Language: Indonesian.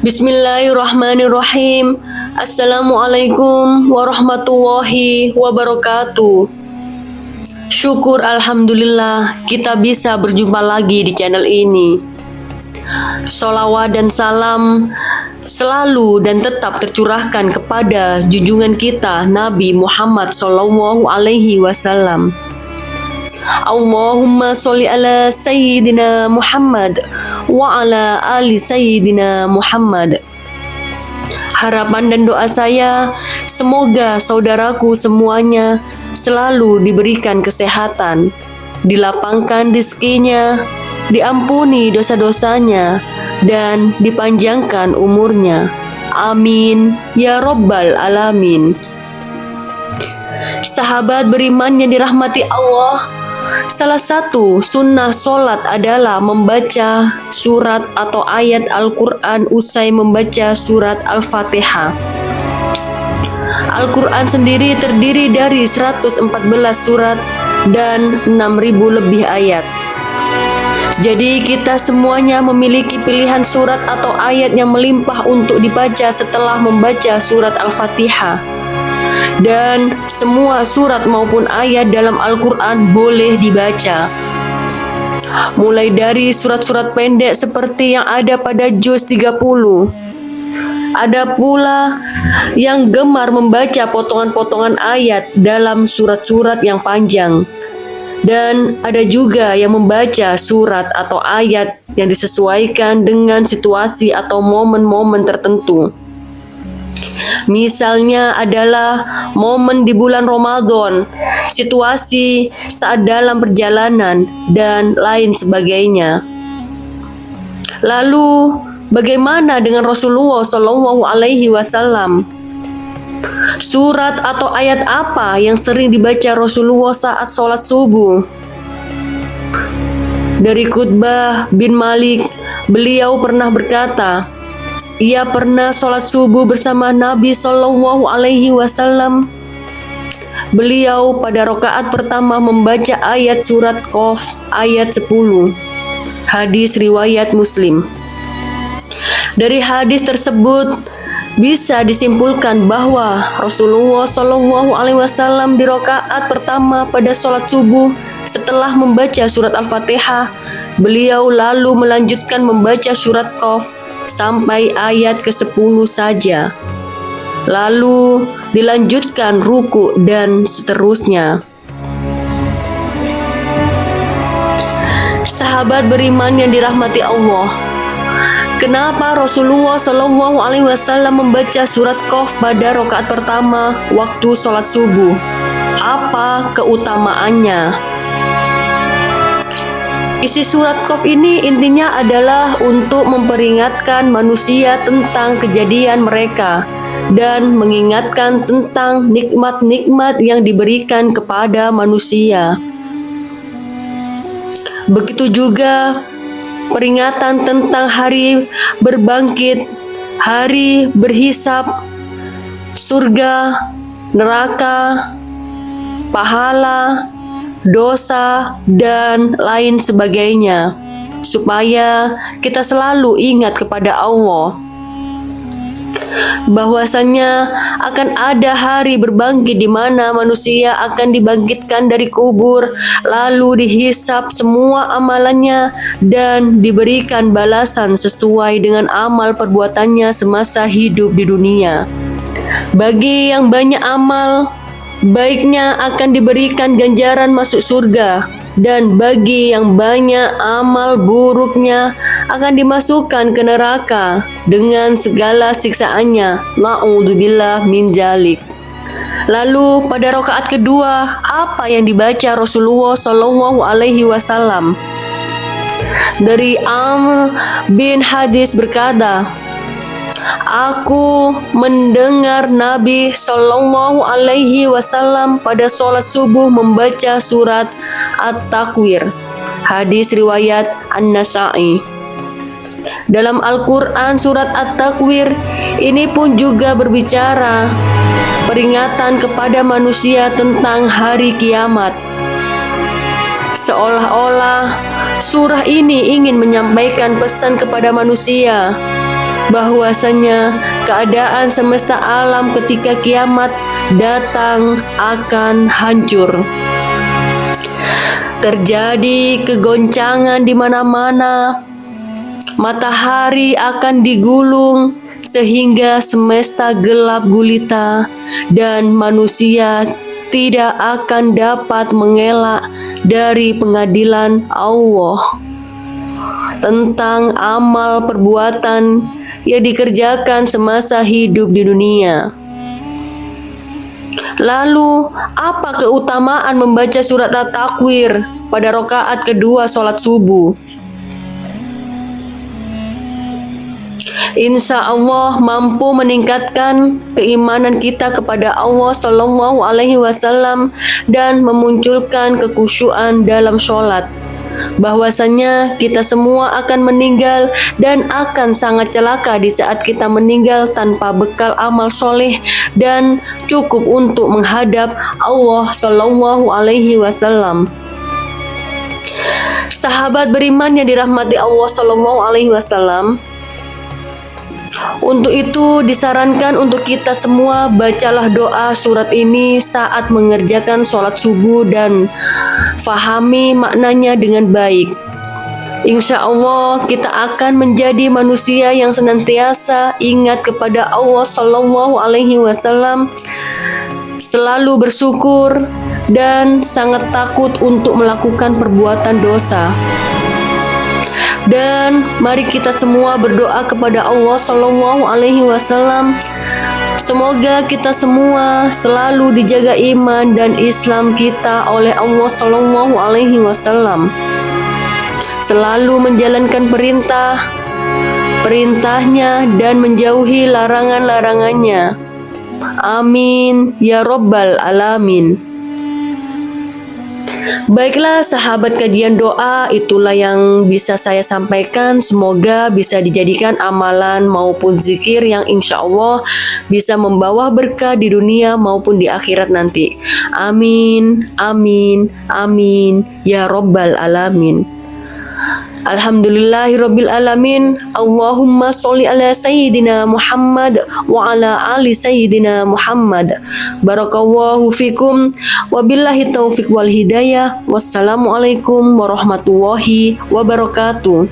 Bismillahirrahmanirrahim. Assalamualaikum warahmatullahi wabarakatuh. Syukur alhamdulillah kita bisa berjumpa lagi di channel ini. Sholawat dan salam selalu dan tetap tercurahkan kepada junjungan kita Nabi Muhammad Sallallahu Alaihi Wasallam. Allahumma sholli ala Sayyidina Muhammad wa ala ali Sayyidina Muhammad. Harapan dan doa saya, semoga saudaraku semuanya selalu diberikan kesehatan, dilapangkan rezekinya, diampuni dosa-dosanya, dan dipanjangkan umurnya. Amin ya Rabbal Alamin. Sahabat beriman yang dirahmati Allah, salah satu sunnah sholat adalah membaca surat atau ayat Al-Quran usai membaca surat Al-Fatihah. Al-Quran sendiri terdiri dari 114 surat dan 6.000 lebih ayat. Jadi kita semuanya memiliki pilihan surat atau ayat yang melimpah untuk dibaca setelah membaca surat Al-Fatihah. Dan semua surat maupun ayat dalam Al-Quran boleh dibaca. Mulai dari surat-surat pendek seperti yang ada pada juz 30. Ada pula yang gemar membaca potongan-potongan ayat dalam surat-surat yang panjang. Dan ada juga yang membaca surat atau ayat yang disesuaikan dengan situasi atau momen-momen tertentu. Misalnya adalah momen di bulan Ramadan, situasi saat dalam perjalanan, dan lain sebagainya. Lalu, bagaimana dengan Rasulullah Shallallahu Alaihi Wasallam? Surat atau ayat apa yang sering dibaca Rasulullah saat sholat subuh? Dari Qutbah bin Malik, beliau pernah berkata, ia pernah sholat subuh bersama Nabi Shallallahu Alaihi Wasallam. Beliau pada rakaat pertama membaca ayat surat Qaf ayat 10. Hadis riwayat Muslim. Dari hadis tersebut bisa disimpulkan bahwa Rasulullah Shallallahu Alaihi Wasallam di rakaat pertama pada sholat subuh setelah membaca surat Al-Fatihah, beliau lalu melanjutkan membaca surat Qaf sampai ayat ke-10 saja. Lalu dilanjutkan ruku dan seterusnya. Sahabat beriman yang dirahmati Allah, kenapa Rasulullah Shallallahu Alaihi Wasallam membaca surat Qaf pada rakaat pertama waktu sholat subuh? Apa keutamaannya? Isi surat Qaf ini intinya adalah untuk memperingatkan manusia tentang kejadian mereka dan mengingatkan tentang nikmat-nikmat yang diberikan kepada manusia. Begitu juga peringatan tentang hari berbangkit, hari berhisab, surga, neraka, pahala, dosa, dan lain sebagainya, supaya kita selalu ingat kepada Allah bahwasannya akan ada hari berbangkit di mana manusia akan dibangkitkan dari kubur, lalu dihisap semua amalannya dan diberikan balasan sesuai dengan amal perbuatannya semasa hidup di dunia. Bagi yang banyak amal, baiknya akan diberikan ganjaran masuk surga, dan bagi yang banyak amal buruknya akan dimasukkan ke neraka dengan segala siksaannya. Na'udzubillah min dzalik. Lalu pada rakaat kedua, apa yang dibaca Rasulullah Shallallahu Alaihi Wasallam? Dari Amr bin Hadis berkata, aku mendengar Nabi Shallallahu Alaihi Wasallam pada sholat subuh membaca surat At-Takwir. Hadis riwayat An-Nasa'i. Dalam Al-Quran surat At-Takwir ini pun juga berbicara peringatan kepada manusia tentang hari kiamat. Seolah-olah surah ini ingin menyampaikan pesan kepada manusia bahwasanya keadaan semesta alam ketika kiamat datang akan hancur. Terjadi kegoncangan di mana-mana. Matahari akan digulung sehingga semesta gelap gulita dan manusia tidak akan dapat mengelak dari pengadilan Allah tentang amal perbuatan yang dikerjakan semasa hidup di dunia. Lalu, apa keutamaan membaca surat At-Takwir pada rakaat kedua sholat subuh? Insya Allah mampu meningkatkan keimanan kita kepada Allah Shallallahu Alaihi Wasallam dan memunculkan kekhusyuan dalam sholat. Bahwasanya kita semua akan meninggal dan akan sangat celaka di saat kita meninggal tanpa bekal amal soleh dan cukup untuk menghadap Allah Shallallahu Alaihi Wasallam. Sahabat beriman yang dirahmati Allah Shallallahu Alaihi Wasallam, untuk itu disarankan untuk kita semua bacalah doa surat ini saat mengerjakan sholat subuh dan fahami maknanya dengan baik. Insya Allah kita akan menjadi manusia yang senantiasa ingat kepada Allah Sallallahu Alaihi Wasallam, selalu bersyukur dan sangat takut untuk melakukan perbuatan dosa. Dan mari kita semua berdoa kepada Allah Sallallahu Alaihi Wasallam. Semoga kita semua selalu dijaga iman dan Islam kita oleh Allah Sallallahu Alaihi Wasallam. Selalu menjalankan perintahnya dan menjauhi larangan-larangannya. Amin ya Rabbal Alamin. Baiklah sahabat kajian doa, itulah yang bisa saya sampaikan. Semoga bisa dijadikan amalan maupun zikir yang insya Allah bisa membawa berkah di dunia maupun di akhirat nanti. Amin, amin, amin ya Rabbal Alamin. Alhamdulillahirabbil alamin. Allahumma sholli ala sayyidina Muhammad wa ala ali sayyidina Muhammad. Barakallahu fikum. Wabillahi taufiq wal hidayah. Wassalamualaikum warahmatullahi wabarakatuh.